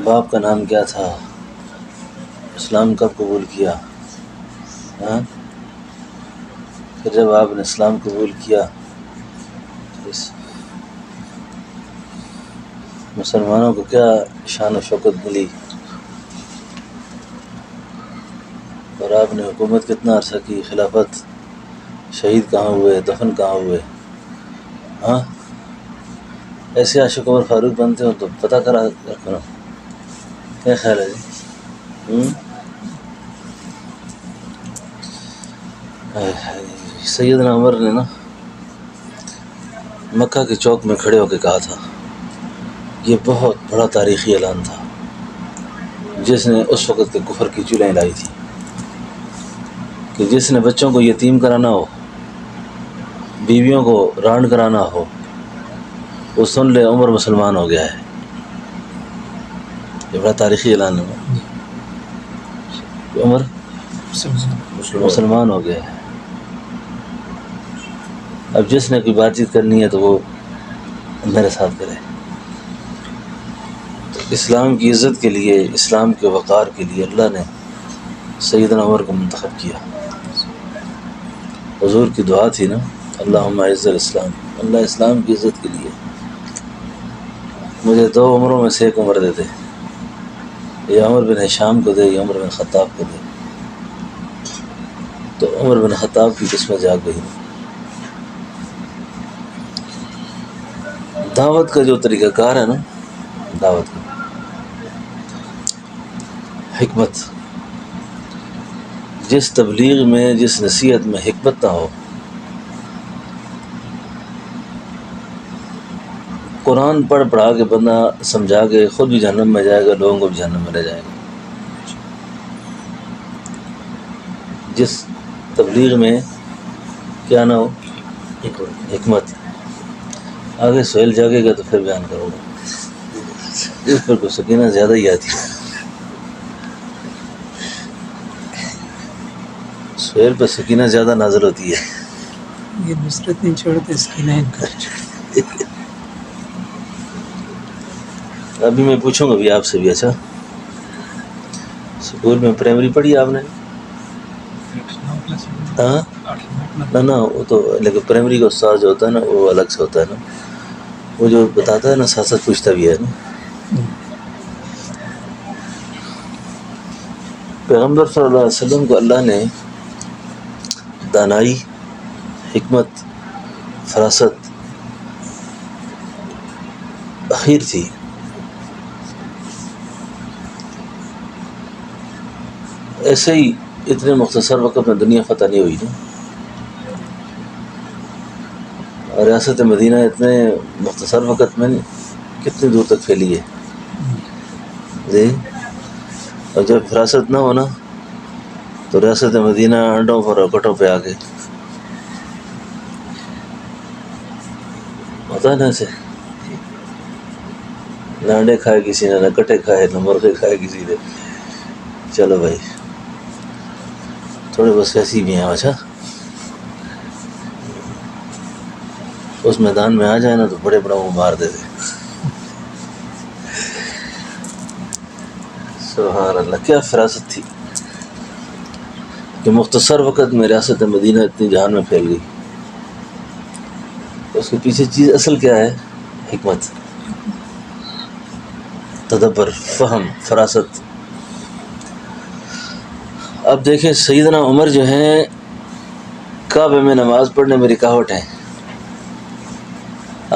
باپ کا نام کیا تھا؟ اسلام کب قبول کیا؟ ہاں، پھر جب آپ نے اسلام قبول کیا اس مسلمانوں کو کیا شان و شوکت ملی، اور آپ نے حکومت کتنا عرصہ کی، خلافت، شہید کہاں ہوئے، دفن کہاں ہوئے؟ ہاں، ایسے عاشق عمر فاروق بنتے ہو تو پتہ کرا رکھنا. کیا خیال ہے جی؟ سیدنا عمر نے نا مکہ کے چوک میں کھڑے ہو کے کہا تھا، یہ بہت بڑا تاریخی اعلان تھا جس نے اس وقت کے کفر کی چولیں لائی تھی، کہ جس نے بچوں کو یتیم کرانا ہو، بیویوں کو رانڈ کرانا ہو، وہ سن لے عمر مسلمان ہو گیا ہے. یہ بڑا تاریخی اعلان ہے کہ عمر مسلمان ہو گیا ہے. اب جس نے کوئی بات چیت کرنی ہے تو وہ میرے ساتھ کرے. تو اسلام کی عزت کے لیے، اسلام کے وقار کے لیے اللہ نے سیدنا عمر کو منتخب کیا. حضور کی دعا تھی نا، اللہم اعز الاسلام، اللہ اسلام کی عزت کے لیے مجھے 2 عمروں میں سے ایک عمر دے دے، یا عمر بن ہشام کو دے یا عمر بن خطاب کو دے. تو عمر بن خطاب کی قسمت جاگ گئی. دعوت کا جو طریقہ کار ہے نا، دعوت کا حکمت، جس تبلیغ میں، جس نصیحت میں حکمت نہ ہو، قرآن پڑھا کے بندہ سمجھا کے خود بھی جہنم میں جائے گا، لوگوں کو بھی جہنم میں لے جائے گا. جس تبلیغ میں کیا نہ ہو، حکمت. آگے سہیل جاگے گا تو پھر بیان کروں گا، اس پر کوئی سکینہ زیادہ ہی آتی ہے. سہیل پر سکینہ زیادہ نازل ہوتی ہے. یہ نصرت نہیں چھوڑتے، سکینہ انکار. ابھی میں پوچھوں گا بھی آپ سے بھی. اچھا، اسکول میں پرائمری پڑھی آپ نے؟ ہاں نہ وہ تو، لیکن پرائمری کا استاد جو ہوتا ہے نا وہ الگ سے ہوتا ہے نا، وہ جو بتاتا ہے نا ساتھ ساتھ پوچھتا بھی ہے نا. پیغمبر صلی اللہ علیہ وسلم کو اللہ نے دانائی، حکمت، فراست اخیر تھی. ایسے ہی اتنے مختصر وقت میں دنیا فتح نہیں ہوئی نا، اور ریاست مدینہ اتنے مختصر وقت میں کتنی دور تک پھیلی ہے جی. اور جب فراست نہ ہونا تو ریاست مدینہ انڈوں پر اور کٹوں پہ آ گئے. ہوتا ہے نا ایسے، نہ انڈے کھائے کسی نے، نہ کٹے کھائے، نہ مرغے کھائے کسی نے. چلو بھائی، تھوڑے بس ایسی بھی ہیں. اچھا، اس میدان میں آ جائے نا تو بڑے بڑوں کو مار دیتے. سبحان اللہ، کیا فراست تھی کہ مختصر وقت میں ریاست مدینہ اتنی جہان میں پھیل گئی. اس کے پیچھے چیز اصل کیا ہے؟ حکمت، تدبر، فہم، فراست. اب دیکھیں سیدنا عمر جو ہیں کعبے میں نماز پڑھنے میں رکاوٹ ہیں.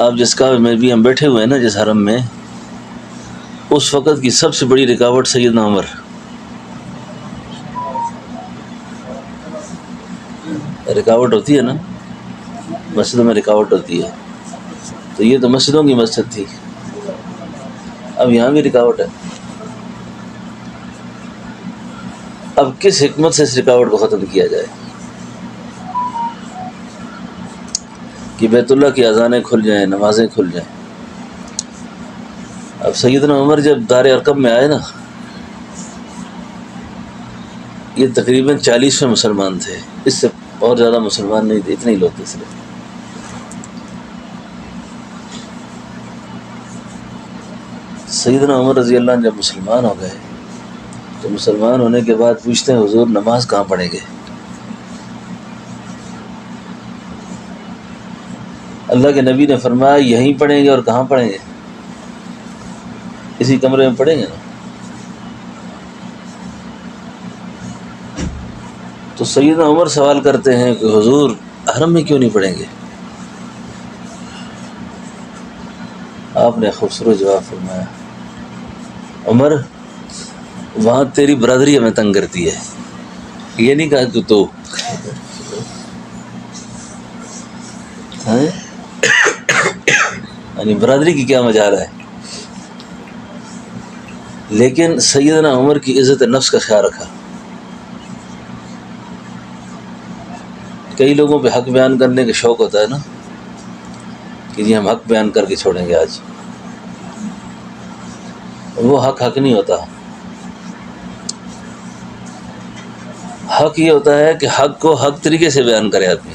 آپ جس کعبے میں بھی ہم بیٹھے ہوئے ہیں نا، جس حرم میں، اس وقت کی سب سے بڑی رکاوٹ سیدنا عمر. رکاوٹ ہوتی ہے نا مسجدوں میں، رکاوٹ ہوتی ہے. تو یہ تو مسجدوں کی مسجد تھی، اب یہاں بھی رکاوٹ ہے. اب کس حکمت سے اس رکاوٹ کو ختم کیا جائے کہ بیت اللہ کی اذانیں کھل جائیں، نمازیں کھل جائیں. اب سیدنا عمر جب دار ارقم میں آئے نا، یہ تقریباً 40 مسلمان تھے، اس سے اور زیادہ مسلمان نہیں تھے، اتنے ہی لوگ تھے صرف. سیدنا عمر رضی اللہ عنہ جب مسلمان ہو گئے تو مسلمان ہونے کے بعد پوچھتے ہیں حضور نماز کہاں پڑھیں گے؟ اللہ کے نبی نے فرمایا یہیں پڑھیں گے. اور کہاں پڑھیں گے؟ اسی کمرے میں پڑھیں گے نا. تو سیدنا عمر سوال کرتے ہیں کہ حضور حرم میں کیوں نہیں پڑھیں گے؟ آپ نے خوبصورت جواب فرمایا عمر وہاں تیری برادری ہمیں تنگ کرتی ہے. یہ نہیں کہا کہ تو یعنی برادری کی کیا مجال ہے. لیکن سیدنا عمر کی عزت نفس کا خیال رکھا. کئی لوگوں پہ حق بیان کرنے کا شوق ہوتا ہے نا کہ جی ہم حق بیان کر کے چھوڑیں گے آج. وہ حق نہیں ہوتا. حق یہ ہوتا ہے کہ حق کو حق طریقے سے بیان کرے آدمی.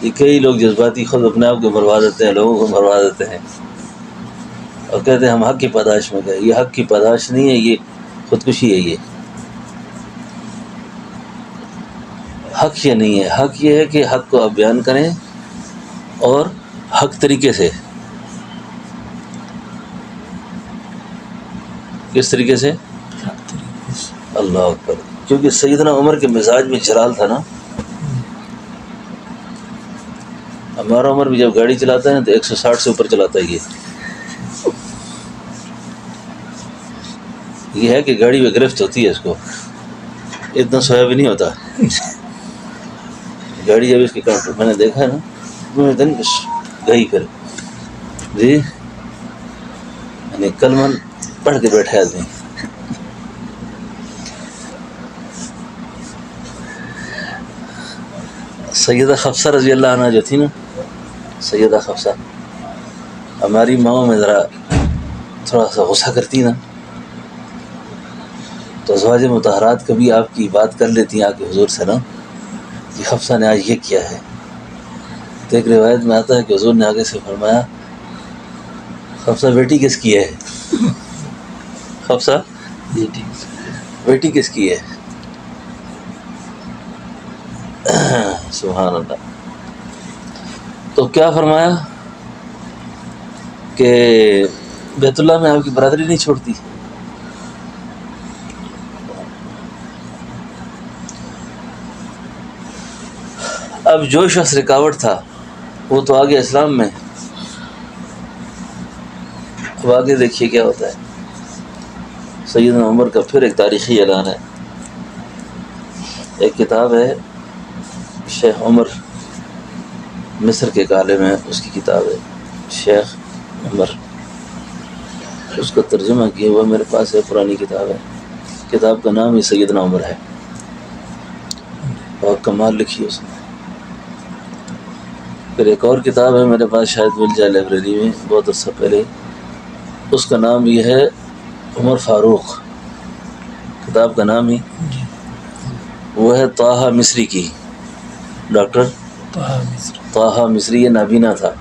یہ کئی لوگ جذباتی خود اپنے آپ کو مروا دیتے ہیں, لوگوں کو مروا دیتے ہیں اور کہتے ہیں ہم حق کی پاداش میں گئے. یہ حق کی پاداش نہیں ہے, یہ خودکشی ہے. یہ حق یہ نہیں ہے. حق یہ ہے کہ حق کو آپ بیان کریں اور حق طریقے سے. کس طریقے سے؟ اللہ اکبر. کیونکہ سیدنا عمر کے مزاج میں جلال تھا نا. ہمارا عمر بھی جب گاڑی چلاتا ہے نا تو 160 سے اوپر چلاتا ہے. یہ ہے کہ گاڑی میں گرفت ہوتی ہے, اس کو اتنا سویا بھی نہیں ہوتا. گاڑی جب اس کی کانٹر میں نے دیکھا ہے نا دن گئی پھر جی یعنی کلمہ پڑھ کے بیٹھے آدمی. سیدہ حفصہ رضی اللہ عنہ جو تھی نا, سیدہ حفصہ ہماری ماں میں ذرا تھوڑا سا غصہ کرتی نا تو ازواج مطہرات کبھی آپ کی بات کر لیتی ہیں آ کے حضور سے نا کہ حفصہ نے آج یہ کیا ہے. تو ایک روایت میں آتا ہے کہ حضور نے آگے سے فرمایا حفصہ بیٹی کس کی ہے؟ حفصہ بیٹی کس کی ہے؟ سبحان اللہ. تو کیا فرمایا کہ بیت اللہ میں آپ کی برادری نہیں چھوڑتی. اب جو شخص رکاوٹ تھا وہ تو آگے اسلام میں. اب آگے دیکھیے کیا ہوتا ہے. سیدنا عمر کا پھر ایک تاریخی اعلان ہے. ایک کتاب ہے شیخ عمر, مصر کے عالم ہے, اس کی کتاب ہے شیخ عمر, اس کا ترجمہ کیا ہوا میرے پاس ہے, پرانی کتاب ہے. کتاب کا نام ہی سیدنا عمر ہے اور کمال لکھی اس نے. پھر ایک اور کتاب ہے میرے پاس, شاید مل جائے لائبریری میں, بہت عرصہ پہلے. اس کا نام یہ ہے عمر فاروق. کتاب کا نام ہی وہ ہے طٰہٰ مصری کی, ڈاکٹر طٰہٰ مصری. یہ نابینا تھا,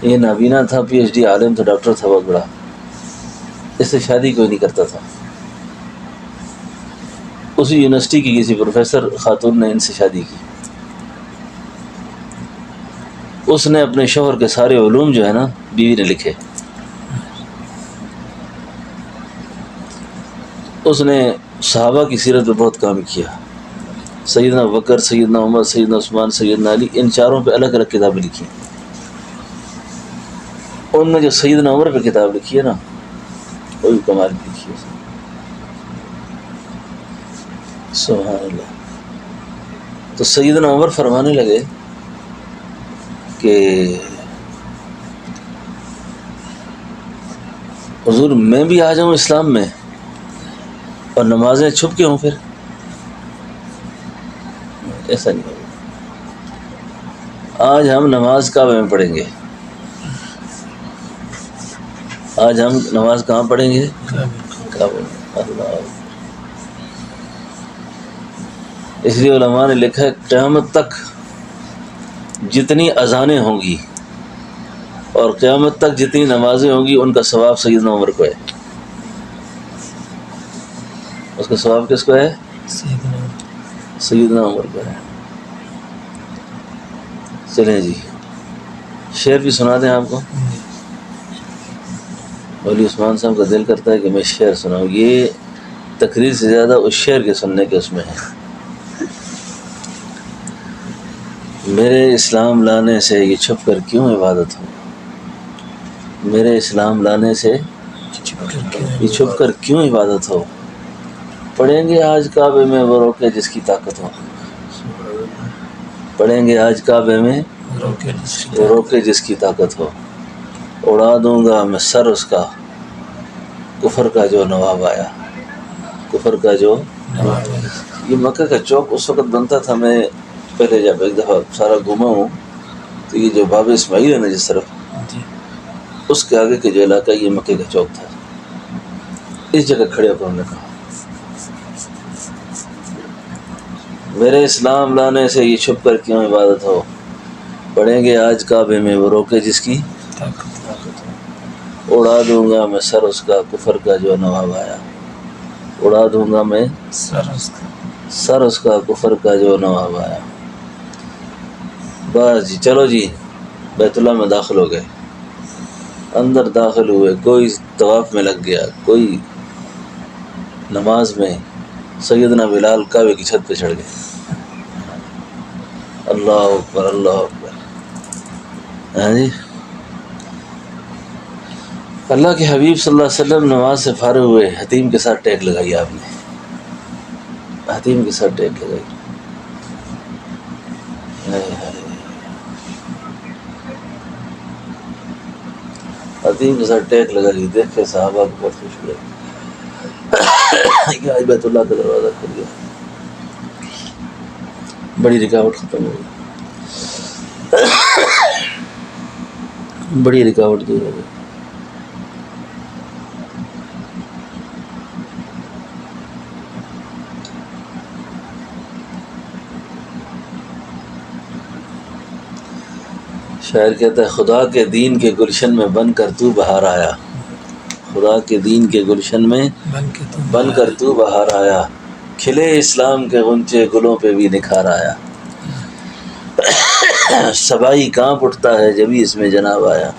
یہ نابینا تھا, پی ایچ ڈی عالم تھا, ڈاکٹر تھا بہت بڑا. اس سے شادی کوئی نہیں کرتا تھا. اسی یونیورسٹی کی کسی پروفیسر خاتون نے ان سے شادی کی. اس نے اپنے شوہر کے سارے علوم جو ہے نا بیوی نے لکھے. اس نے صحابہ کی سیرت پہ بہت کام کیا. سیدنا ابوبکر, سیدنا عمر, سیدنا عثمان, سیدنا علی, ان چاروں پہ الگ الگ کتابیں لکھی. ان میں جو سیدنا عمر پہ کتاب لکھی ہے نا وہ بھی کمال کی لکھی ہے. سبحان اللہ. تو سیدنا عمر فرمانے لگے کہ حضور میں بھی آ جاؤں اسلام میں اور نمازیں چھپ کے ہوں. پھر ایسا نہیں ہوگا. آج ہم نماز کعبے میں پڑھیں گے. آج ہم نماز کہاں پڑھیں گے؟ کعبے میں. اللہ. اس لیے علماء نے لکھا ہے قیامت تک جتنی اذانیں ہوں گی اور قیامت تک جتنی نمازیں ہوں گی ان کا ثواب سیدنا عمر کو ہے. اس کا ثواب کس کو ہے؟ سیدنا عمر کو ہے. چلیں جی شعر بھی سنا دیں آپ کو. مولی عثمان صاحب کا دل کرتا ہے کہ میں شعر سناؤں. یہ تقریر سے زیادہ اس شعر کے سننے کے اس میں ہے. میرے اسلام لانے سے یہ چھپ کر کیوں عبادت ہو، میرے اسلام لانے سے یہ چھپ کر کیوں عبادت ہو، پڑھیں گے آج کعبے میں وہ روکے جس کی طاقت ہو، پڑھیں گے آج کعبے میں وہ روکے جس کی طاقت ہو، اڑا دوں گا میں سر اس کا کفر کا جو نواب آیا، کفر کا جو نواب آیا. یہ مکہ کا چوک اس وقت بنتا تھا. میں پہلے جب ایک دفعہ سارا گھوما ہوں تو یہ جو باب اسماعیل ہے نا جس طرف، اس کے آگے کے جو علاقہ یہ مکے کا چوک تھا. اس جگہ کھڑے ہو کر ہم نے کہا میرے اسلام لانے سے یہ چھپ کر کیوں عبادت ہو، پڑھیں گے آج کعبے میں وہ روکے جس کی طاقت ہو، اڑا دوں گا میں سر اس کا کفر کا جو نواب آیا، اڑا دوں گا میں سر اس کا کفر کا جو نواب آیا. بس جی چلو جی بیت اللہ میں داخل ہو گئے. اندر داخل ہوئے، کوئی طواف میں لگ گیا، کوئی نماز میں. سیدنا بلال کعبے کی چھت پہ چڑھ گئے. اللہ اکبر اللہ اکبر. ہاں جی اللہ کے حبیب صلی اللہ علیہ وسلم نماز سے فارغ ہوئے. حتیم کے ساتھ ٹیک لگائی آپ نے، حتیم کے ساتھ ٹیک لگائی. حتیم کے ساتھ ٹیک لگائی. دیکھے صحابہ کو بہت خوش ہوئے کہ آج بیت اللہ کا دروازہ کھل گیا. بڑی رکاوٹ ختم ہو گئی، بڑی رکاوٹ دور ہو گئی. شاعر کہتا ہے خدا کے دین کے گلشن میں بن کر تو بہار آیا، خدا کے دین کے گلشن میں بن کر تو بہار آیا، کھلے اسلام کے غنچے گلوں پہ بھی نکھار آیا. سبائی کانپ اٹھتا ہے جبھی اس میں جناب آیا،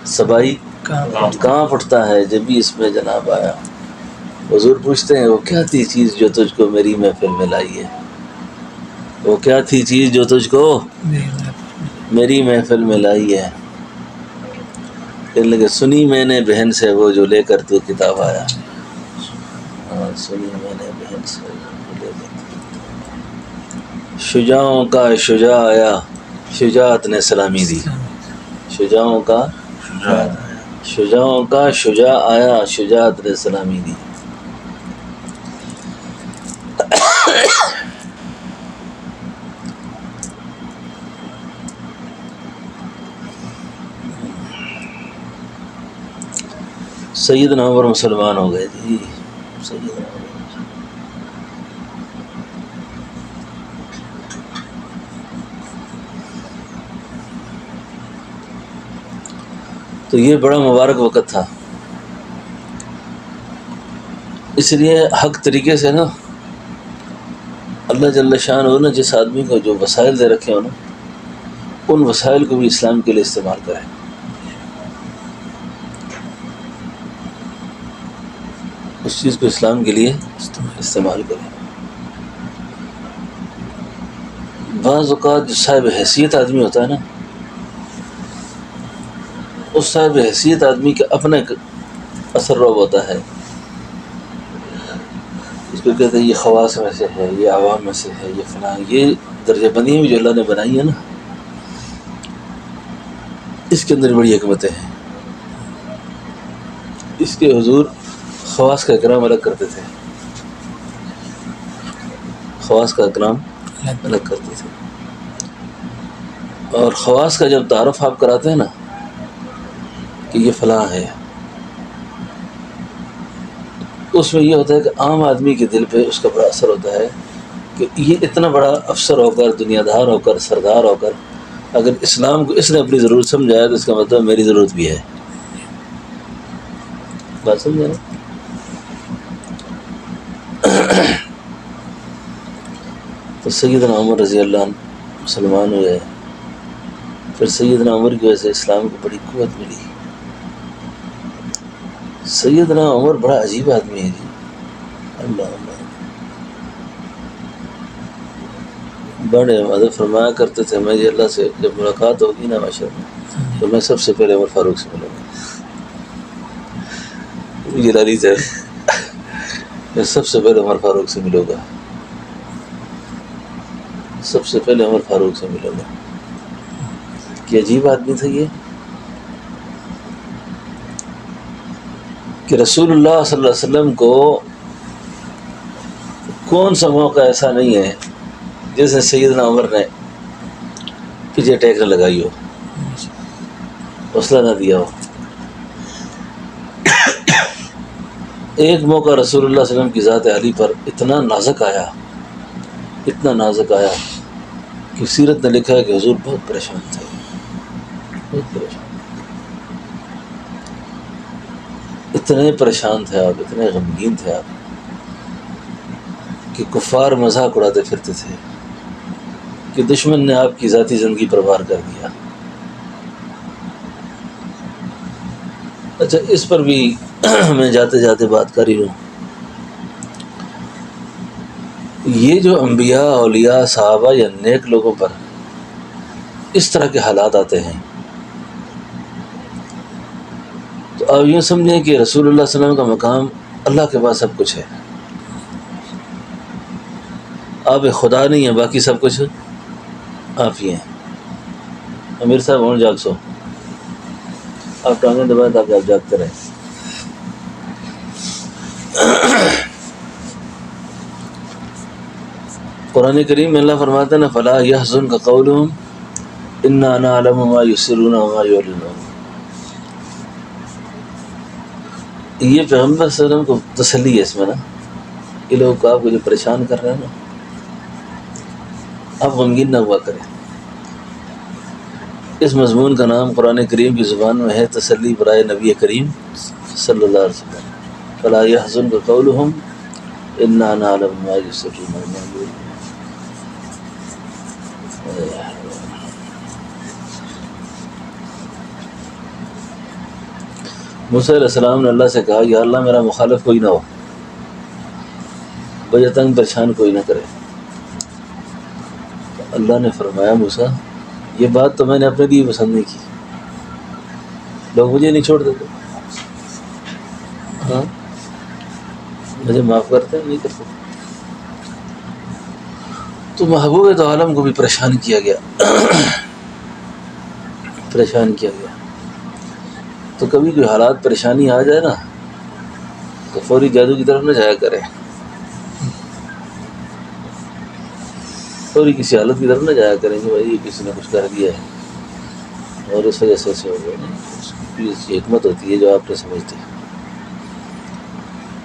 سبائی کانپ اٹھتا ہے جبھی اس میں جناب آیا. حضور پوچھتے ہیں وہ کیا تھی چیز جو تجھ کو میری محفل میں لائی ہے، وہ کیا تھی چیز جو تجھ کو میری محفل میں لائی ہے. کہنے لگے سنی میں نے بہن سے وہ جو لے کر تو کتاب آیا. سنی میں نے بہن سے لے کر. شجاعوں کا شجاع آیا، شجاعت نے سلامی دی. شجاعوں کا شجاع آیا، شجاعت نے سلامی دی. سیدنا عمر مسلمان ہو گئے جی. سیدنا عمر تو یہ بڑا مبارک وقت تھا. اس لیے حق طریقے سے نا اللہ جل شانہ نے جس آدمی کو جو وسائل دے رکھے ہو نا، ان وسائل کو بھی اسلام کے لیے استعمال کریں. اس چیز کو اسلام کے لیے استعمال کریں. بعض اوقات جو صاحب حیثیت آدمی ہوتا ہے نا، اس صاحب حیثیت آدمی کا اپنا اثر رب ہوتا ہے. اس کو کہتے ہیں یہ خواص میں سے ہے، یہ عوام میں سے ہے، یہ فلاں. یہ درجہ بندیاں بھی جو اللہ نے بنائی ہے نا، اس کے اندر بڑی حکمتیں ہیں. اس کے حضور خواص کا اکرام الگ کرتے تھے، خواص کا اکرام الگ کرتے تھے. اور خواص کا جب تعارف آپ کراتے ہیں نا کہ یہ فلاں ہے، اس میں یہ ہوتا ہے کہ عام آدمی کے دل پہ اس کا بڑا اثر ہوتا ہے کہ یہ اتنا بڑا افسر ہو کر، دنیا دار ہو کر، سردار ہو کر اگر اسلام کو اس نے اپنی ضرورت سمجھایا تو اس کا مطلب میری ضرورت بھی ہے. بات سمجھے نا؟ تو سیدنا عمر رضی اللہ عنہ مسلمان ہوئے. پھر سیدنا عمر کی وجہ سے اسلام کو بڑی قوت ملی. سیدنا عمر بڑا عجیب آدمی ہے جی. اللہ اللہ، بڑے مدد فرمایا کرتے تھے میں اللہ سے جب ملاقات ہوگی نا معاشر میں تو میں سب سے پہلے عمر فاروق سے ملوں گا. جلالی سے میں سب سے پہلے عمر فاروق سے ملوں گا، سب سے پہلے عمر فاروق سے ملوں گا. کہ عجیب آدمی تھا یہ کہ رسول اللہ صلی اللہ علیہ وسلم کو کون سا موقع ایسا نہیں ہے جس نے سیدنا عمر نے پیچھے ٹیک نہ لگائی ہو، حوصلہ نہ دیا ہو. ایک موقع رسول اللہ صلی اللہ علیہ وسلم کی ذات علی پر اتنا نازک آیا کہ سیرت نے لکھا ہے کہ حضور بہت پریشان تھے، بہت پریشان، اتنے پریشان تھے آپ، اتنے غمگین تھے آپ کہ کفار مذاق اڑاتے پھرتے تھے کہ دشمن نے آپ کی ذاتی زندگی پر وار کر دیا. اچھا اس پر بھی میں جاتے جاتے بات کر ہی لوں. یہ جو انبیاء، اولیاء، صحابہ یا نیک لوگوں پر اس طرح کے حالات آتے ہیں تو آپ یوں سمجھیں کہ رسول اللہ صلی اللہ علیہ وسلم کا مقام اللہ کے پاس سب کچھ ہے. آپ ایک خدا نہیں ہیں، باقی سب کچھ آپ ہی ہیں. امیر صاحب اور جاگ سو، آپ ٹانگیں دبائیں تاکہ آپ جاگتے رہیں. قرآن کریم میں اللہ فرماتا ہے نا فلا يحزنك قولهم انا نعلم ما يسرون وما يعلنون. یہ پیغمبر صلی اللہ علیہ وسلم کو تسلی ہے اس میں نا. یہ لوگ آپ کو جو پریشان کر رہے ہیں نا، آپ غمگین نہ ہوا کریں. اس مضمون کا نام قرآن کریم کی زبان میں ہے تسلی برائے نبی کریم صلی اللہ علیہ وسلم. فلا يحزنك قولهم انا نعلم ما يسرون وما يعلنون. موسیٰ علیہ السلام نے اللہ سے کہا یا اللہ میرا مخالف کوئی نہ ہو، بجے تنگ پریشان کوئی نہ کرے. اللہ نے فرمایا موسیٰ یہ بات تو میں نے اپنے لیے پسند نہیں کی، لوگ مجھے نہیں چھوڑ دیتے. ہاں مجھے معاف کرتے ہیں؟ نہیں کرتے. تو محبوب تو عالم کو بھی پریشان کیا گیا، پریشان کیا گیا. تو کبھی کوئی حالات پریشانی آ جائے نا تو فوری جادو کی طرف نہ جایا کرے، فوری کسی حالت کی طرف نہ جایا کریں کہ بھائی کسی نے کچھ کر دیا ہے اور اس وجہ سے ایسے ہو گیا. اس کی حکمت ہوتی ہے جو آپ نے سمجھتے.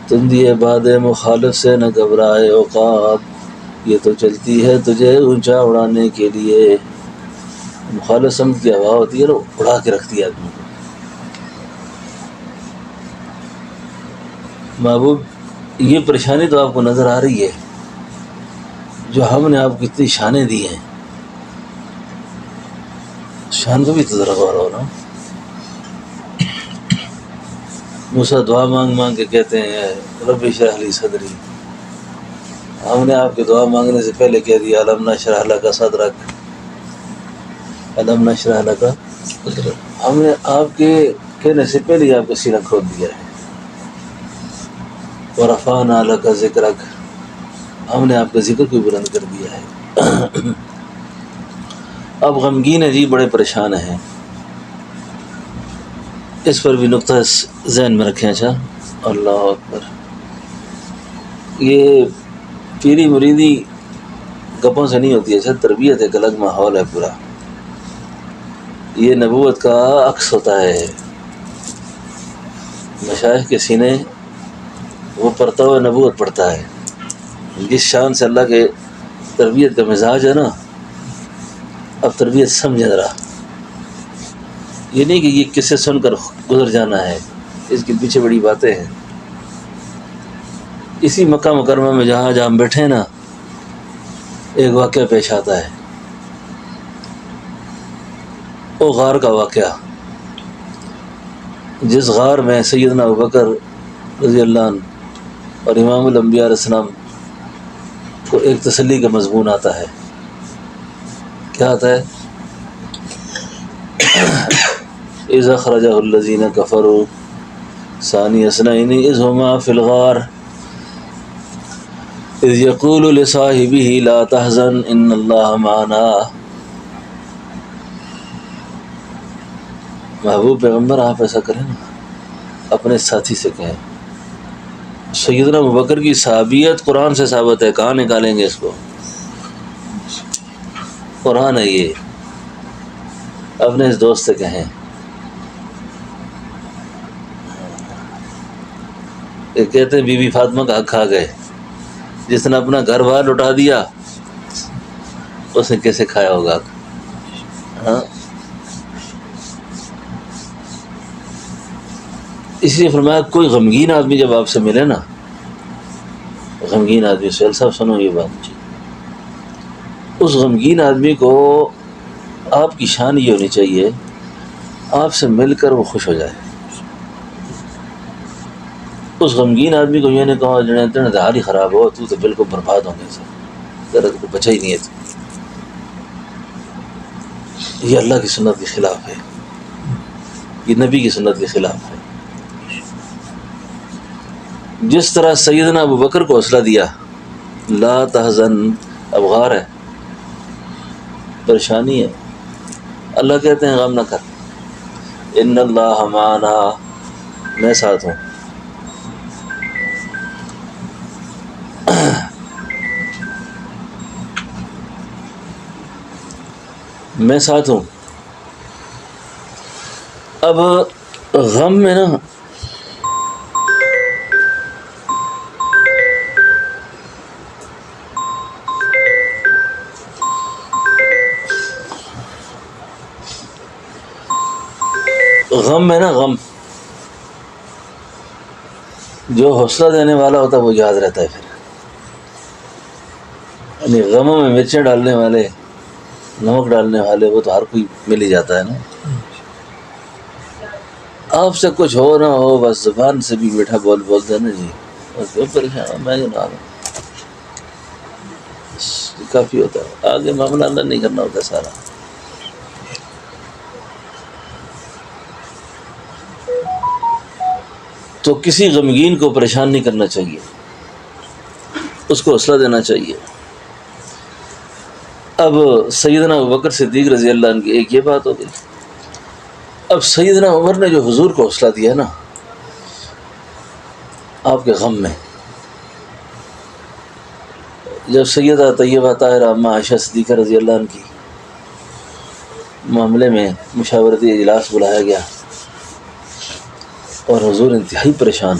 تم دیے باد مخالف سے نہ گھبرائے اوقات، یہ تو چلتی ہے تجھے اونچا اڑانے کے لیے. مخالف سمت کی ہوا ہوتی ہے نا، اڑا کے رکھتی ہے آدمی کو. محبوب یہ پریشانی تو آپ کو نظر آ رہی ہے جو ہم نے آپ کو اتنی شانیں دی ہیں، شان کو بھی تو ذرا غور ہو نا. موسیٰ دعا مانگ مانگ کے کہتے ہیں رب اشرح لی صدری. ہم نے آپ کے دعا مانگنے سے پہلے کہہ دیا الم نشرح لک صدرک، الم نشرح لک. ہم نے آپ کے کہنے سے پہلے ہی آپ کا سینہ کھول دیا ہے. ورفعنا لک ذکرک، ہم نے آپ کا ذکر کو بلند کر دیا ہے. اب غمگین ہے جی، بڑے پریشان ہیں. اس پر بھی نقطہ ذہن میں رکھیں. اچھا اللہ اکبر. یہ پیری مریدی گپوں سے نہیں ہوتی ہے. اچھا تربیت ایک الگ ماحول ہے پورا. یہ نبوت کا عکس ہوتا ہے. مشائخ کے سینے وہ پڑھتا ہوا نبوت پڑھتا ہے. جس شان سے اللہ کے تربیت کا مزاج ہے نا، اب تربیت سمجھے ذرا، یہ نہیں کہ یہ قصے سن کر گزر جانا ہے، اس کے پیچھے بڑی باتیں ہیں۔ اسی مکہ مکرمہ میں جہاں ہم بیٹھے ہیں نا، ایک واقعہ پیش آتا ہے، وہ غار کا واقعہ، جس غار میں سیدنا ابوبکر رضی اللہ عنہ اور امام الانبیاء علیہ السلام کو ایک تسلی کا مضمون آتا ہے۔ کیا آتا ہے؟ اذا خرجہ الذین کفروا ثانی اثنین اذ ہما فی الغار اذ یقول لصاحبہ لا تحزن ان اللہ معنا۔ محبوب پیغمبر آپ ایسا کریں نا، اپنے ساتھی سے کہیں۔ سیدنا ابوبکر کی صحابیت قرآن سے ثابت ہے، کہاں نکالیں گے اس کو؟ قرآن ہے یہ، اپنے اس دوست سے کہیں۔ یہ کہتے ہیں بی بی فاطمہ کا حق کھا گئے، جس نے اپنا گھر بار لٹا دیا اس نے کیسے کھایا ہوگا؟ ہاں، اس لیے فرمایا کوئی غمگین آدمی جب آپ سے ملے نا، غمگین آدمی، سہیل صاحب سنو یہ بات، اس غمگین آدمی کو آپ کی شان یہ ہونی چاہیے آپ سے مل کر وہ خوش ہو جائے۔ اس غمگین آدمی کو یہ نہیں کہا جنہیں تیرے حال ہی خراب ہو، تو بالکل برباد ہوں گے، تیرا تو بچا ہی نہیں ہے۔ یہ اللہ کی سنت کے خلاف ہے، یہ نبی کی سنت کے خلاف ہے۔ جس طرح سیدنا ابوبکر کو حوصلہ دیا، لا تحزن، اب غار ہے، پریشانی ہے، اللہ کہتے ہیں غم نہ کر، ان اللہ معنا، میں ساتھ ہوں۔ میں ساتھ ہوں۔ اب غم میں نا غم جو حوصلہ دینے والا ہوتا ہے وہ یاد رہتا ہے پھر، یعنی غموں میں مرچیں ڈالنے والے، نمک ڈالنے والے، وہ تو ہر کوئی مل ہی جاتا ہے نا۔ آپ سے کچھ ہو نہ ہو، بس زبان سے بھی میٹھا بولتے ہیں نا جی، بس پریشان میں جناب، کافی ہوتا ہے، آگے معاملہ اللہ نہیں کرنا ہوتا سارا۔ تو کسی غمگین کو پریشان نہیں کرنا چاہیے، اس کو حوصلہ دینا چاہیے۔ اب سیدنا ابوبکر صدیق رضی اللہ عنہ کی ایک یہ بات ہو گئی۔ اب سیدنا عمر نے جو حضور کو حوصلہ دیا نا آپ کے غم میں، جب سیدہ طیبہ طاہرہ اماں عائشہ صدیقہ رضی اللہ عنہ کی معاملے میں مشاورتی اجلاس بلایا گیا اور حضور انتہائی پریشان،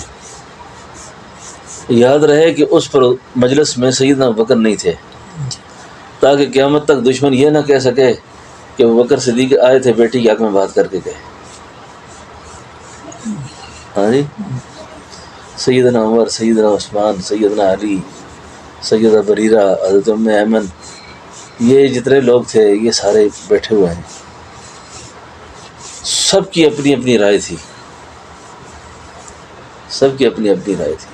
یاد رہے کہ اس پر مجلس میں سیدنا ابوبکر نہیں تھے، تاکہ قیامت تک دشمن یہ نہ کہہ سکے کہ ابوبکر صدیق آئے تھے بیٹی کے حق میں بات کر کے گئے۔ ہاں جی، سیدنا عمر، سیدنا عثمان، سیدنا علی، سیدہ بریرہ، حضرت ام ایمن، یہ جتنے لوگ تھے یہ سارے بیٹھے ہوئے ہیں، سب کی اپنی اپنی رائے تھی، سب کی اپنی اپنی رائے تھی۔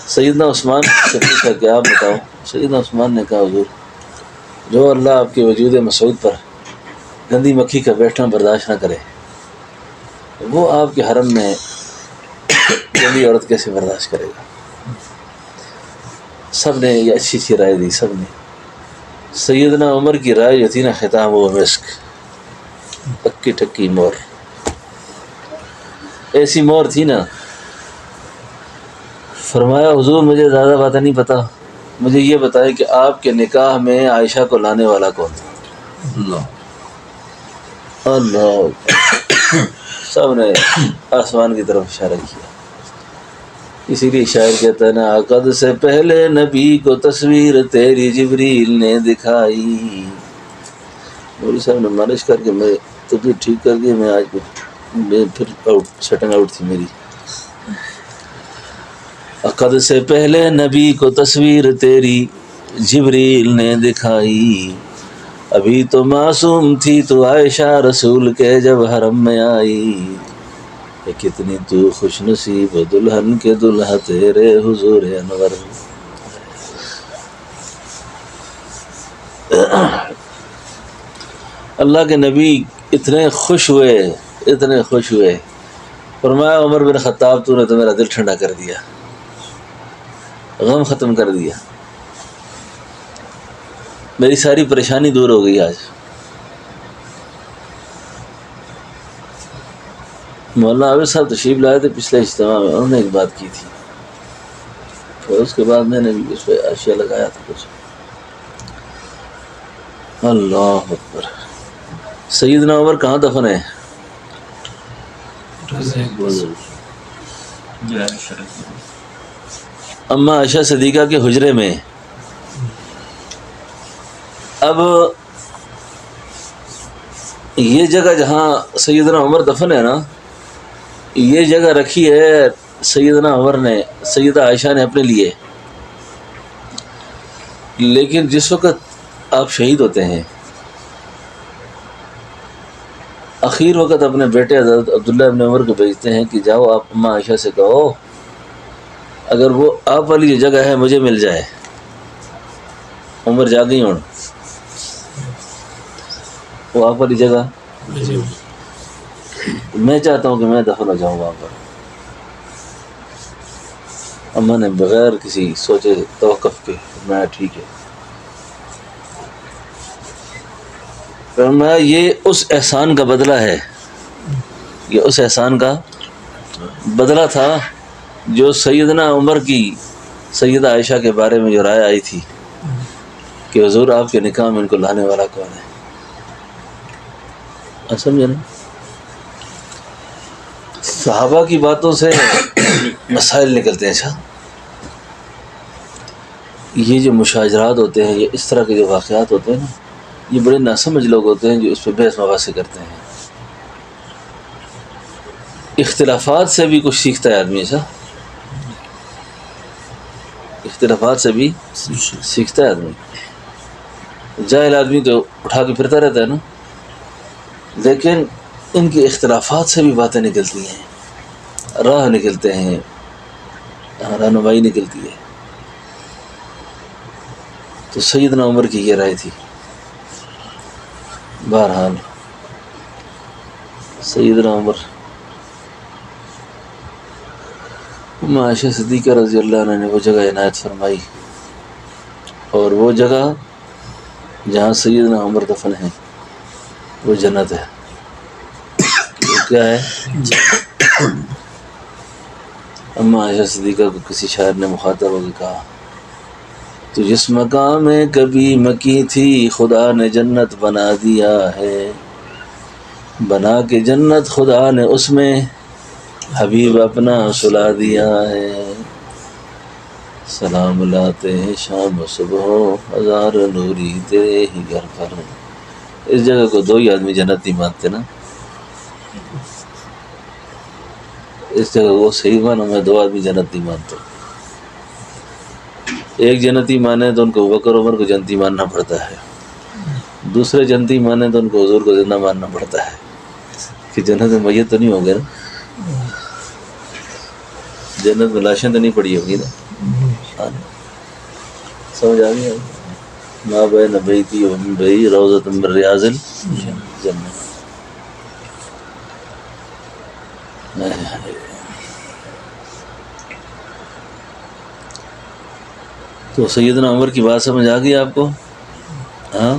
سیدنا عثمان سے پوچھا کہ آپ بتاؤ، سیدنا عثمان نے کہا حضور جو اللہ آپ کے وجود مسعود پر گندی مکھی کا بیٹھنا برداشت نہ کرے، وہ آپ کے حرم میں گندی عورت کیسے برداشت کرے گا؟ سب نے یہ اچھی اچھی رائے دی، سب نے۔ سیدنا عمر کی رائے جو تھی نا، ختام و مسک، پکی ٹکی مور، ایسی مور تھی نا۔ فرمایا حضور مجھے زیادہ باتیں نہیں پتہ، مجھے یہ بتائیں کہ آپ کے نکاح میں عائشہ کو لانے والا کون تھا؟ اللہ سب نے آسمان کی طرف اشارہ کیا۔ اسی لیے شاعر کہتا ہے نا، عقد سے پہلے نبی کو تصویر تیری جبریل نے دکھائی، مولوی صاحب نے مالش کر کے میں طبیعت ٹھیک کر دی. میں آج پھر سیٹنگ آؤٹ تھی میری. عقد سے پہلے نبی کو تصویر تیری جبریل نے دکھائی. ابھی تو معصوم تھی تو عائشہ رسول کے جب حرم میں آئی. کہ کتنی تو خوش نصیب دلہن کے دلہا تیرے حضور انور. اللہ کے نبی اتنے خوش ہوئے. فرمایا عمر بن خطاب تو نے تو میرا دل ٹھنڈا کر دیا, غم ختم کر دیا, میری ساری پریشانی دور ہو گئی. آج مولانا عابد صاحب تشریف لائے تھے پچھلے اجتماع میں, انہوں نے ایک بات کی تھی, اور اس کے بعد میں نے بھی اس پہ اشیاء لگایا تھا کچھ. اللہ اکبر. سیدنا عمر کہاں دفن ہے؟ اما عائشہ صدیقہ کے حجرے میں. اب یہ جگہ جہاں سیدنا عمر دفن ہے نا, یہ جگہ رکھی ہے سیدنا عمر نے, سیدہ عائشہ نے اپنے لیے. لیکن جس وقت آپ شہید ہوتے ہیں, آخر وقت اپنے بیٹے حضرت عبداللہ ابن عمر کو بھیجتے ہیں کہ جاؤ آپ اماں عائشہ سے کہو اگر وہ آپ والی جو جگہ ہے مجھے مل جائے. عمر جا گئی ہوں, وہ آپ والی جگہ میں چاہتا ہوں کہ میں دفن ہو جاؤں وہاں پر. اماں نے بغیر کسی سوچے توقف کے میں ٹھیک ہے. فرمایا یہ اس احسان کا بدلہ ہے, یہ اس احسان کا بدلہ تھا جو سیدنا عمر کی سیدہ عائشہ کے بارے میں جو رائے آئی تھی کہ حضور آپ کے نکاح میں ان کو لانے والا کون ہے. سمجھے نا, صحابہ کی باتوں سے مسائل نکلتے ہیں. اچھا یہ جو مشاجرات ہوتے ہیں, یہ اس طرح کے جو واقعات ہوتے ہیں نا, یہ بڑے ناسمجھ لوگ ہوتے ہیں جو اس پہ بحث مباحثے کرتے ہیں. اختلافات سے بھی کچھ سیکھتا ہے آدمی. ایسا اختلافات سے بھی سیکھتا ہے آدمی. جاہل آدمی تو اٹھا کے پھرتا رہتا ہے نا, لیکن ان کے اختلافات سے بھی باتیں نکلتی ہیں, راہ نکلتے ہیں, رہنمائی نکلتی ہے. تو سیدنا عمر کی یہ رائے تھی. بہرحال سیدنا عمر عائشہ صدیقہ رضی اللہ عنہ نے وہ جگہ عنایت فرمائی, اور وہ جگہ جہاں سیدنا عمر دفن ہے وہ جنت ہے. وہ کیا ہے؟ اما عائشہ صدیقہ کو کسی شاعر نے مخاطب ہو کے کہا, تو جس مقام میں کبھی مکی تھی خدا نے جنت بنا دیا ہے, بنا کے جنت خدا نے اس میں حبیب اپنا سلا دیا ہے. سلام لاتے ہیں شام و صبح ہزار نوری تیرے ہی گھر پر. اس جگہ کو دو ہی آدمی جنتی مانتے نا, اس جگہ کو صحیح معنوں میں دو آدمی جنتی مانتے. ایک جنتی مانے تو ان کو بکر عمر کو جنتی ماننا پڑتا ہے, دوسرے جنتی مانے تو ان کو حضور کو زندہ ماننا پڑتا ہے کہ جنت میں میت تو نہیں ہوں گے نا, جنت میں لاشیں تو نہیں پڑی ہوگی نا. سمجھ آ گئی؟ ماں بہن بیتی و من بئی روضۃ من ریاض الجنہ. تو سیدنا عمر کی بات سمجھ آ گئی آپ کو؟ ہاں,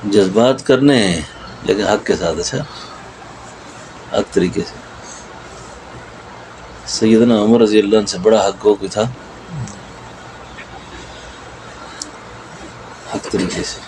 جذبات کرنے ہیں لیکن حق کے ساتھ. اچھا حق طریقے سے. سیدنا عمر رضی اللہ عنہ سے بڑا حق کو تھا, حق طریقے سے.